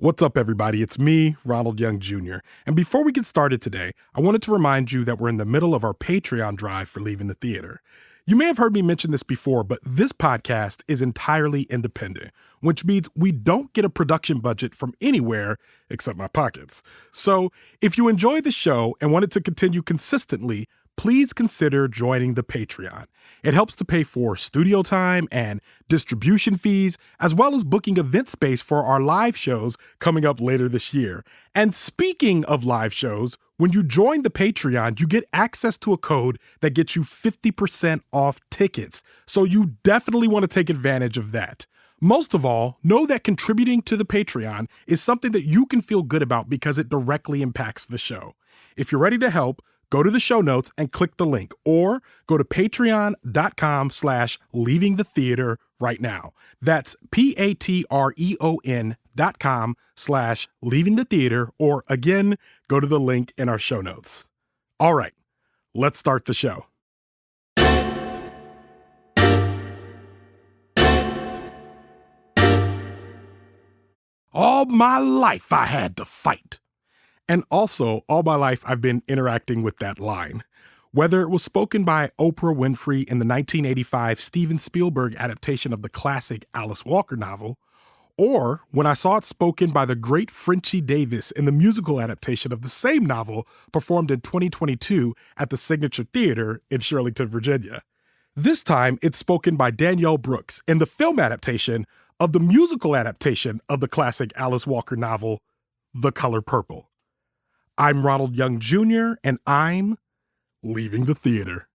What's up, everybody? It's me, Ronald Young Jr. And before we get started today, I wanted to remind you that we're in the middle of our Patreon drive for Leaving the Theater. You may have heard me mention this before, but this podcast is entirely independent, which means we don't get a production budget from anywhere except my pockets. So if you enjoy the show and want it to continue consistently, please consider joining the Patreon. It helps to pay for studio time and distribution fees, as well as booking event space for our live shows coming up later this year. And speaking of live shows, when you join the Patreon, you get access to a code that gets you 50% off tickets. So you definitely want to take advantage of that. Most of all, know that contributing to the Patreon is something that you can feel good about because it directly impacts the show. If you're ready to help, go to the show notes and click the link, or go to patreon.com/leavingthetheater right now. That's patreon.com/leavingthetheater, or again, go to the link in our show notes. All right, let's start the show. All my life I had to fight. And also, all my life, I've been interacting with that line. Whether it was spoken by Oprah Winfrey in the 1985 Steven Spielberg adaptation of the classic Alice Walker novel, or when I saw it spoken by the great Frenchie Davis in the musical adaptation of the same novel performed in 2022 at the Signature Theater in Shirlington, Virginia. This time, it's spoken by Danielle Brooks in the film adaptation of the musical adaptation of the classic Alice Walker novel, The Color Purple. I'm Ronald Young Jr., and I'm leaving the theater.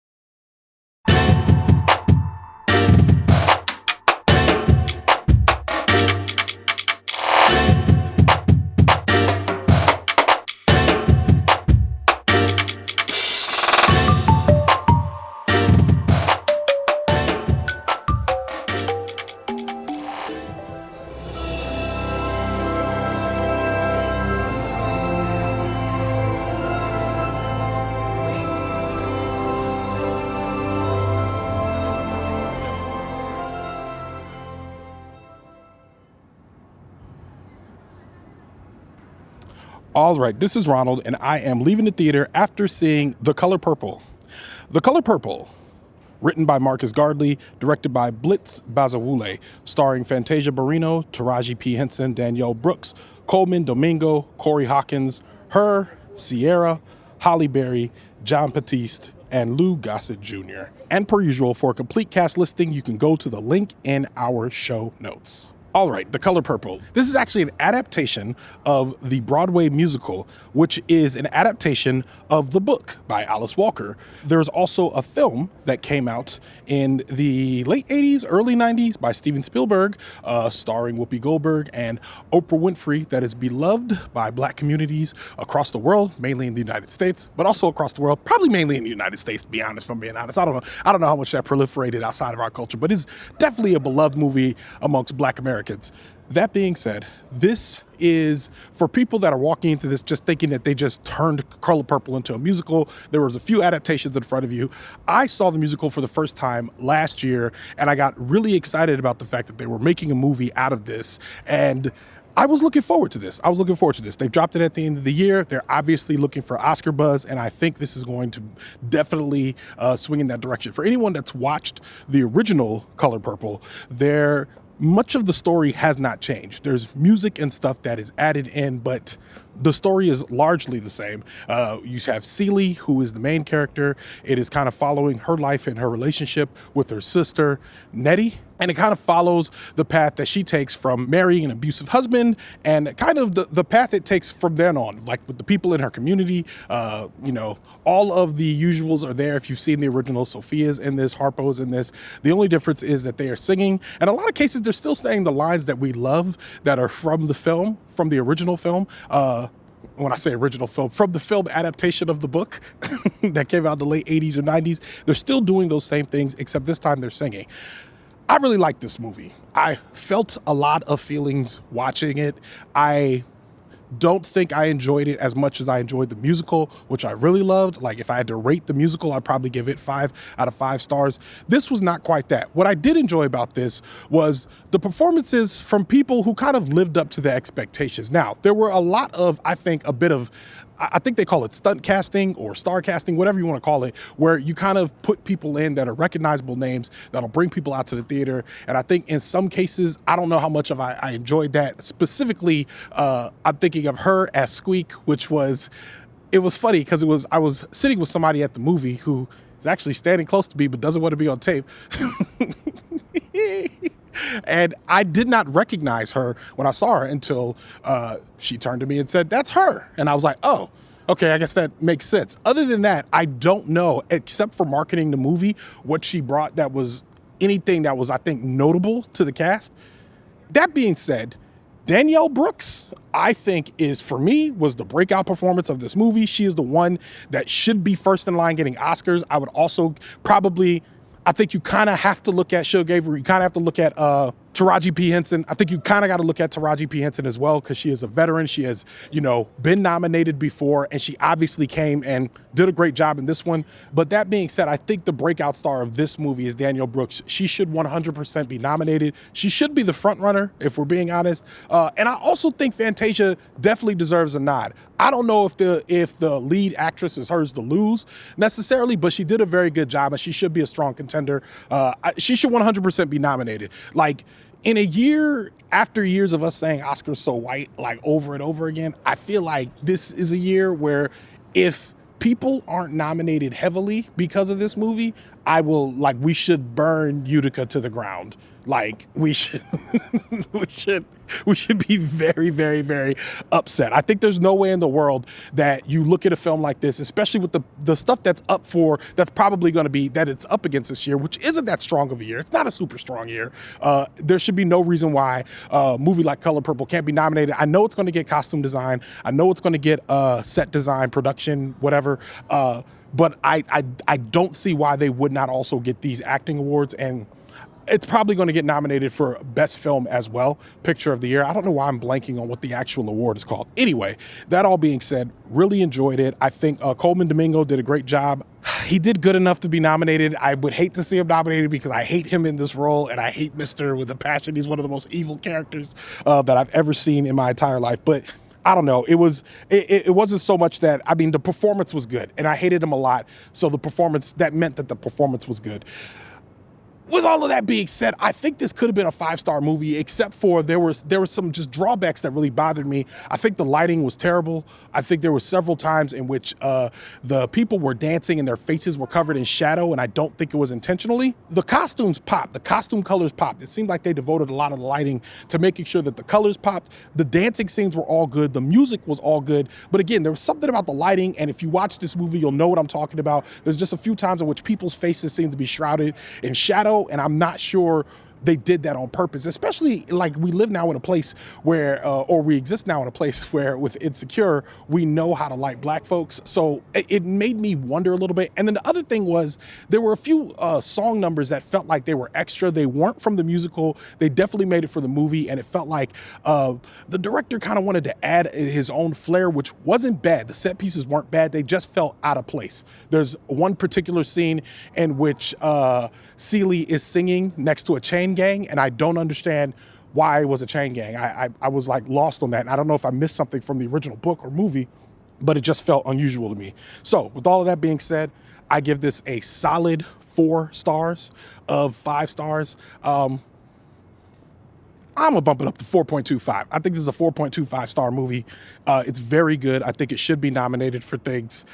All right, this is Ronald, and I am leaving the theater after seeing The Color Purple. The Color Purple, written by Marcus Gardley, directed by Blitz Bazawule, starring Fantasia Barrino, Taraji P. Henson, Danielle Brooks, Colman, Domingo, Corey Hawkins, Ciara, Halle Berry, John Batiste, and Gossett Jr. And per usual, for a complete cast listing, you can go to the link in our show notes. All right, The Color Purple. This is actually an adaptation of the Broadway musical, which is an adaptation of the book by Alice Walker. There's also a film that came out in the late 80s, early 90s by Steven Spielberg, starring Whoopi Goldberg and Oprah Winfrey, that is beloved by Black communities across the world, mainly in the United States, but also across the world, probably mainly in the United States, to be honest, if I'm being honest. I don't know how much that proliferated outside of our culture, but it's definitely a beloved movie amongst Black Americans. That being said, this is for people that are walking into this just thinking that they just turned Color Purple into a musical. There was a few adaptations in front of you. I saw the musical for the first time last year, and I got really excited about the fact that they were making a movie out of this. And I was looking forward to this. They've dropped it at the end of the year. They're obviously looking for Oscar buzz, and I think this is going to definitely swing in that direction. For anyone that's watched the original Color Purple, much of the story has not changed. There's music and stuff that is added in, but the story is largely the same. You have Celie, who is the main character. It is kind of following her life and her relationship with her sister, Nettie. And it kind of follows the path that she takes from marrying an abusive husband and kind of the path it takes from then on, like with the people in her community. All of the usuals are there. If you've seen the original, Sophia's in this, Harpo's in this. The only difference is that they are singing. And a lot of cases, they're still saying the lines that we love that are from the film, from the original film. When I say original film, from the film adaptation of the book that came out in the late 80s or 90s, they're still doing those same things, except this time they're singing. I really like this movie. I felt a lot of feelings watching it. I don't think I enjoyed it as much as I enjoyed the musical, which I really loved. Like, if I had to rate the musical, I'd probably give it 5 out of 5 stars. This was not quite that. What I did enjoy about this was the performances from people who kind of lived up to the expectations. Now, there were a lot of, I think they call it stunt casting or star casting, whatever you want to call it, where you kind of put people in that are recognizable names that'll bring people out to the theater. And I think in some cases, I don't know how much of I enjoyed that. Specifically, I'm thinking of her as Squeak, it was funny because I was sitting with somebody at the movie who is actually standing close to me but doesn't want to be on tape. And I did not recognize her when I saw her until she turned to me and said, "That's her." And I was like, "Oh, okay, I guess that makes sense." Other than that, I don't know, except for marketing the movie, what she brought that was anything that was, I think, notable to the cast. That being said, Danielle Brooks, I think was the breakout performance of this movie. She is the one that should be first in line getting Oscars. I would also I think you kind of have to look at you kind of have to look at Taraji P. Henson. I think you kind of got to look at Taraji P. Henson as well, because she is a veteran. She has, been nominated before, and she obviously came and did a great job in this one. But that being said, I think the breakout star of this movie is Danielle Brooks. She should 100% be nominated. She should be the front runner, if we're being honest. And I also think Fantasia definitely deserves a nod. I don't know if the lead actress is hers to lose necessarily, but she did a very good job, and she should be a strong contender. She should 100% be nominated. Like, in a year after years of us saying Oscars so white, like over and over again, I feel like this is a year where if people aren't nominated heavily because of this movie, we should burn Utica to the ground. Like, we should be very, very, very upset. I think there's no way in the world that you look at a film like this, especially with the stuff that's probably going to be that it's up against this year, which isn't that strong of a year. It's not a super strong year. There should be no reason why a movie like Color Purple can't be nominated. I know it's going to get costume design. I know it's going to get set design, production, whatever. But I don't see why they would not also get these acting awards, and it's probably going to get nominated for Best Film as well, Picture of the Year. I don't know why I'm blanking on what the actual award is called. Anyway, that all being said, really enjoyed it. I think Colman Domingo did a great job. He did good enough to be nominated. I would hate to see him nominated because I hate him in this role, and I hate Mr. with a passion. He's one of the most evil characters that I've ever seen in my entire life. But I don't know. It wasn't so much that, the performance was good, and I hated him a lot. So that meant that the performance was good. With all of that being said, I think this could have been a 5-star movie, except for there were some just drawbacks that really bothered me. I think the lighting was terrible. I think there were several times in which the people were dancing and their faces were covered in shadow, and I don't think it was intentionally. The costumes popped. The costume colors popped. It seemed like they devoted a lot of the lighting to making sure that the colors popped. The dancing scenes were all good. The music was all good. But again, there was something about the lighting, and if you watch this movie, you'll know what I'm talking about. There's just a few times in which people's faces seem to be shrouded in shadow, and I'm not sure they did that on purpose, especially like we live now in a place where, or we exist now in a place where with Insecure, we know how to like black folks. So it made me wonder a little bit. And then the other thing was there were a few song numbers that felt like they were extra. They weren't from the musical. They definitely made it for the movie. And it felt like the director kind of wanted to add his own flair, which wasn't bad. The set pieces weren't bad. They just felt out of place. There's one particular scene in which Celie is singing next to a chain gang, and I don't understand why it was a chain gang. I was like lost on that, and I don't know if I missed something from the original book or movie, but it just felt unusual to me. So with all of that being said, I give this a solid 4 stars of 5 stars. I'm gonna bump it up to 4.25. I think this is a 4.25 star movie. It's very good. I think it should be nominated for things.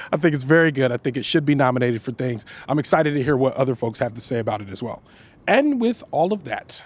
I think it's very good. I think it should be nominated for things. I'm excited to hear what other folks have to say about it as well. And with all of that,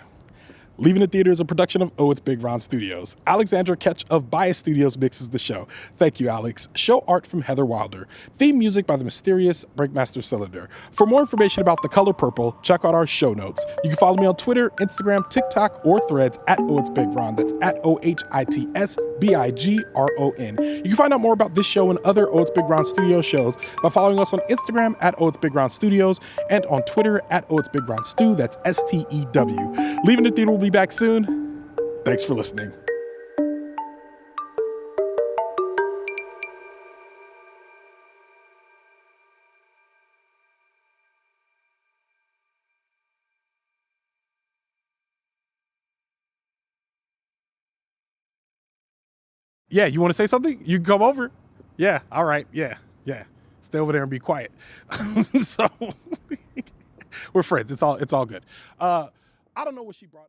Leaving the Theater is a production of Oh It's Big Ron Studios. Alexandra Ketch of Bias Studios mixes the show. Thank you, Alex. Show art from Heather Wilder. Theme music by the mysterious Breakmaster Cylinder. For more information about The Color Purple, check out our show notes. You can follow me on Twitter, Instagram, TikTok, or Threads at Oh It's Big Ron. That's at OHITSBIGRON. You can find out more about this show and other Oh It's Big Ron Studios shows by following us on Instagram at Oh It's Big Ron Studios and on Twitter at Oh It's Big Ron Stu. That's STEW. Leaving the Theater will be back soon. Thanks for listening. Yeah, you want to say something? You can come over. Yeah, all right. Yeah, yeah. Stay over there and be quiet. So we're friends. It's all good. I don't know what she brought.